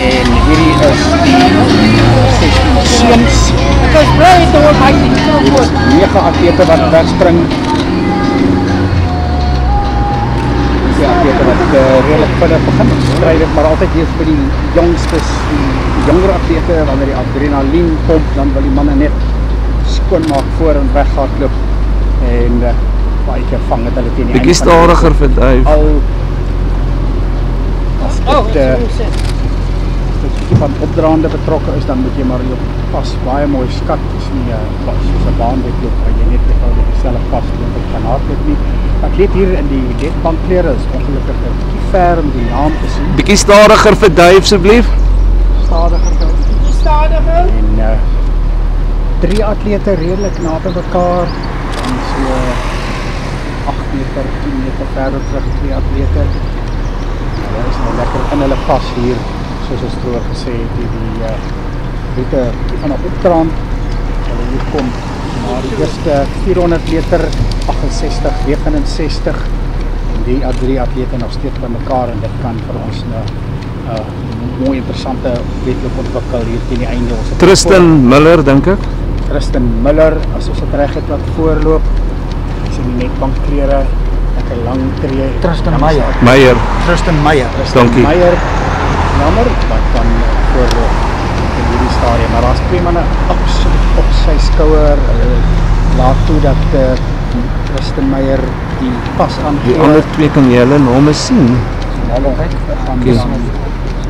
En hierdie is die 16 seuns. Ek is bly toe op my groot 9 atlete wat wegspring. Die atlete wat redelijk vinnig begin stry, maar altyd eers vir die jongstes, die jonger atlete, wanneer die adrenalien pomp, dan wil die manne net skoon maak voor en weghardloop. En baie keer vang het hulle teen die bietjie stadiger vir Duif. Al as dit van opdraande betrokke is, dan moet jy maar jou pas baie mooi skat. Dis nie soos 'n baanwedloop waar jy net eenvoudig dieselfde pas loop en kan hardloop nie. Atleet hier in die dekbankklere is ongelukkig 'n bietjie ver om die naam te sien. Bietjie stadiger vir Duif asseblief. Stadiger. Bietjie stadiger. En 3 atlete redelik naby mekaar. En so 8 meter, 10 meter verder terug 2 atlete. Hulle is nou lekker in hulle pas hier, soos ons vroeër gesê het, die route van opdraand. Hulle hier kom na die eerste 400 meter, 68, 69. En die 3 atlete nog steeds by mekaar en dit kan vir ons 'n mooi interessante wedloop ontwikkel hier teen die einde. Tristan Miller, dink ek. Tristan Miller, as ons het reg het wat voorloop. Hy's in die netbankklere, lekker lang tree. Tristan Meyer. Tristan Meyer. Dankie. Meyer, jammer, wat kan voorloop in hierdie stadium. Maar daar's 2 manne absoluut op sy skouer. Laat toe dat Tristan Meyer die pas aangee. Die ander 2 kan jy hulle name sien.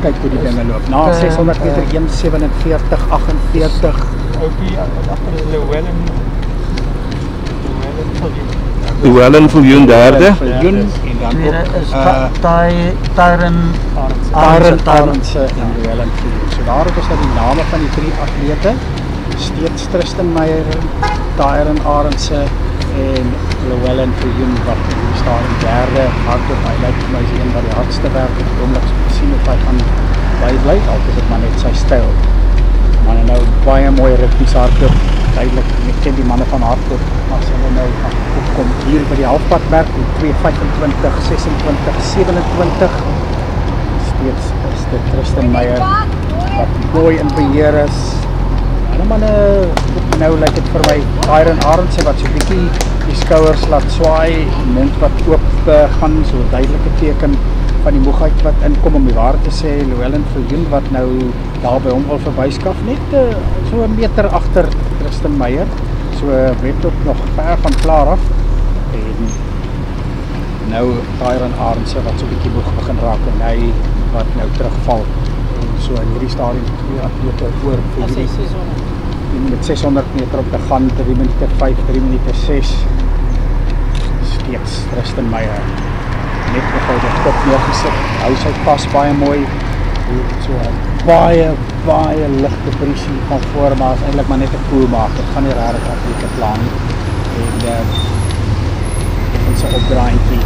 Kyk hoe die dinge loop. Na 600 meter 1:47, 48. Oukie, agter is Llewellyn Viljoen derde. En dan is Tyron Arendse en Llewellyn Viljoen. So daar het ons nou die name van die 3 atlete. Steeds Tristan Meyer, Tyron Arendse en Llewellyn Viljoen wat in die stadium derde hardloop. Hy lyk vir my is een wat die hardste werk op die oomblik. Sien of hy gaan bly, al is dit maar net sy styl. Manne nou baie mooi ritmies hardloop. Duidelik, ek ken die manne van hardloop, as hulle nou opkom hier by die halfpadmerk, 2:25, 26, 27. Steeds is dit Tristan Meyer wat mooi in beheer is. Hulle manne, nou lyk dit vir my, Tyron Arendse wat so bietjie die skouers laat swaai, mond wat oop gaan, so duidelike teken van die moegheid wat inkom, om die waar te sê. Llewellyn Viljoen wat nou daar by hom wil verbyskaf, net so 'n meter agter Tristan Meyer, so wedloop nog ver van klaar af. En nou Tyron Arendse wat so 'n bietjie moeg begin raak en hy wat nou terugval. En so in hierdie stadium 2 atlete oor vir hierdie met 600 meter op te gaan, 3 minute 5, 3 minute 6. Steeds Tristan Meyer net nog die kop neergesit, hou sy pas baie mooi, so baie ligte briesie van voor, maar is eintlik maar net 'n koel maak, dit gaan nie rarig atlete plan nie, en sy opdraaientjie,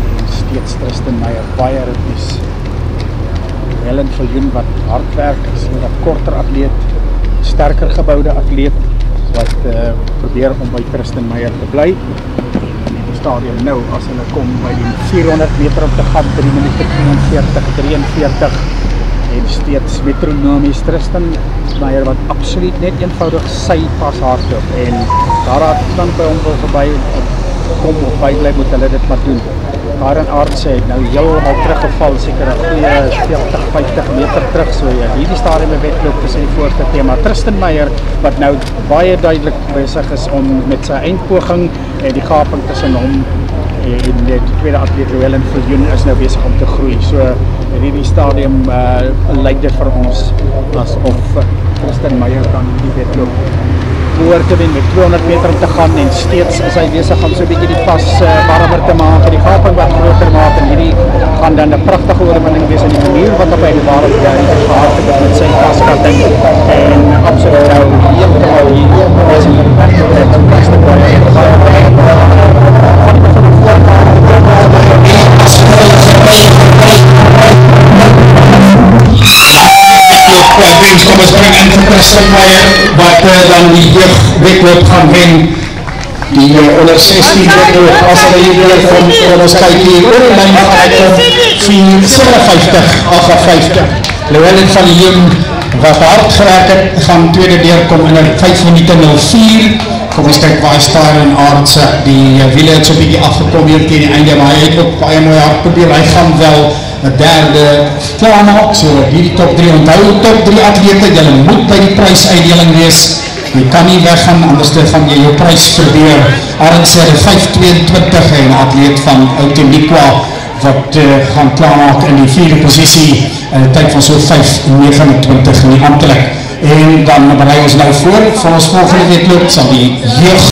en steeds Tristan Meyer, baie ritmies. Llewellyn Viljoen wat hard werk, is 'n wat korter atleet, sterker geboude atleet, wat probeer om by Tristan Meyer te bly. Stadium nou, as hulle kom by die 400 meter op te gaan, 3 minute 42, 43 en steeds metronomies Tristan Meyer wat absoluut net eenvoudig sy pas hardloop en daar dan by hom wil verby kom of bybly moet hulle dit maar doen. Tyron Arendse het nou heeltemal teruggeval, seker 'n goeie 40, 50 meter terug, so ja, hierdie stadium wedloop tussen die voorste tema. Tristan Meyer wat nou baie duidelik besig is om met sy eindpoging en die gaping tussen hom en die tweede atleet Llewellyn Viljoen is nou besig om te groei. So in hierdie stadium lyk dit vir ons asof Tristan Meyer kan die wedloop behoort te wen met 200 meter om te gaan en steeds is hy besig om so 'n bietjie die pas warmer te maak en die gaping wat groter maak en hierdie gaan dan 'n pragtige oorwinning wees in die manier wat op hy die ware gehard het met sy paskatting en absoluut nou heeltemal hier besig met die beste Thomas bring in vir Tristan Meyer wat dan die jeugwedloop gaan wen, die onder 16 wedloop, as hulle hier weer van ons kyk hier oor die lyn van 57, 58 Llewellyn van Leeuwen, wat hard gewerk het, gaan tweede deurkom in 5 minute 04. Kom ons kyk waar hy staan in Aardse. Die wiele het so 'n bietjie afgekom hier teen die einde, maar hy het ook baie mooi hard probeer. Hy gaan wel 'n derde klaarmaak, so hierdie top 3. Onthou, top 3 atlete, julle moet by die prysuitdeling wees. Jy kan nie weggaan, anders gaan jy jou prys verbeur. Arends sê 5:22 en atleet van Outeniqua wat gaan klaarmaak in die 4de posisie in 'n tyd van so 5:29 nie amptelik. En dan berei ons nou voor ons volgende wedloop sal die jeug